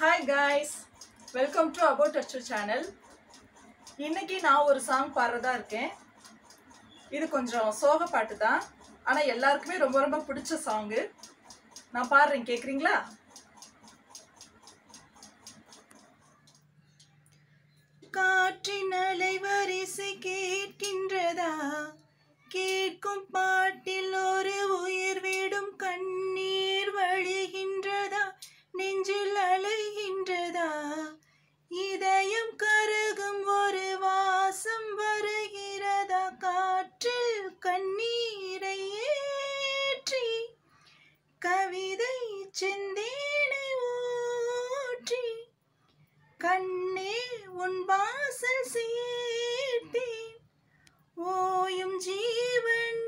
Hi guys, welcome to About Touch channel. இன்னைக்கு நான் ஒரு சாங் பாடுறதா இருக்கேன். இது கொஞ்சம் சோக பாட்டு தான். ஆனா எல்லாருக்குமே ரொம்ப பிடிச்ச சாங். நான் பாடுறேன், கேக்குறீங்களா? காற்றின் அலைவரிசை கேட்கின்றதா? கேட்கும் பாட்டில் ஒரு உயிர் விடும் கண்ணீர் வழிகின்றதா? நெஞ்சில் அலைகின்றதா? இதயம் கருகும் ஒரு வாசம் வருகிறதா? காற்றில் கண்ணீரை ஏற்றி கவிதை செந்தேனை ஊற்றி கண்ணே உன் வாசல் சேர்த்தேன். ஓயும் ஜீவன்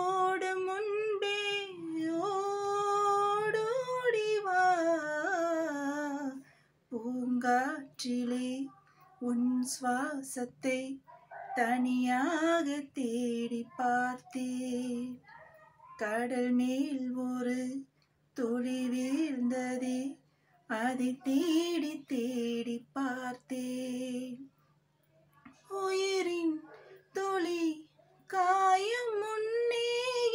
ஓடும் முன்பே ஓடோடிவா. பூங்காற்றிலே உன் சுவாசத்தை தனியாக தேடி பார்த்தேன். கடல் மேல் ஒரு துளி வீழ்ந்ததே, அதை தேடி தேடி பார்த்தேன். உயிரின் துளி காயும் முன்னே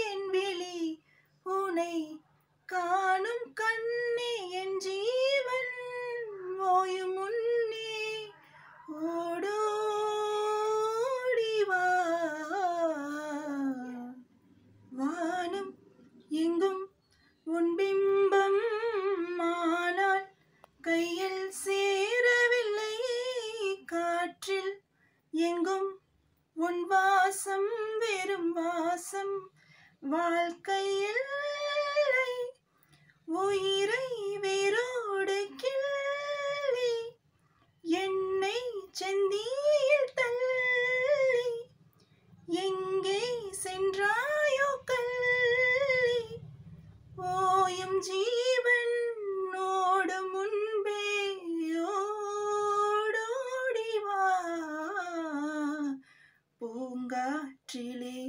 என் விழி உனை காணும் கண்ணே என் ஜீவன் ஓயும் முன்னே ஓடோடிவா. வானம் எங்கும் உன் பிம்பம், ஆனால் கையில் சேரவில்லை. காற்றில் எங்கும் உன் வாசம், வெறும் வாசம் வாழ்க்கையில். உயிரை வேரோடு கிள்ளி என்னை செந்தியில் தள்ளி எங்கே சென்றாயோ கள்ளி. ஓயும் ஜீவன் ஓடும் முன்பே ஓடோடிவா. பூங்காற்றிலே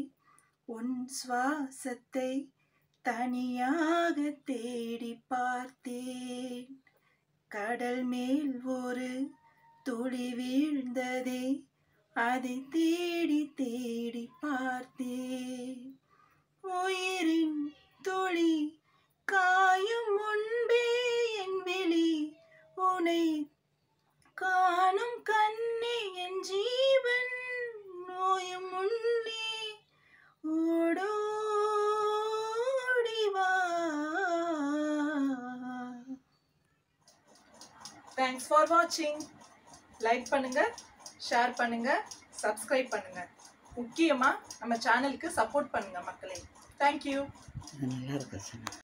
உன் சுவாசத்தை தனியாக தேடி பார்த்தேன். கடல் மேல் ஒரு துளி வீழ்ந்ததே, அதை தேடி தேடி பார்த்தேன். உயிரின் துளி காயும் முன்பே என் விழி உனை காணும் கண்ணே என் ஜீவன் ஓயும் முன்னே ஓடோடிவா. Thanks for watching. லைக் பண்ணுங்க, ஷேர் பண்ணுங்க, சப்ஸ்கிரைப் பண்ணுங்க. முக்கியமா நம்ம சேனலுக்கு சப்போர்ட் பண்ணுங்க மக்களே. Thank you. நல்லா இருக்கு.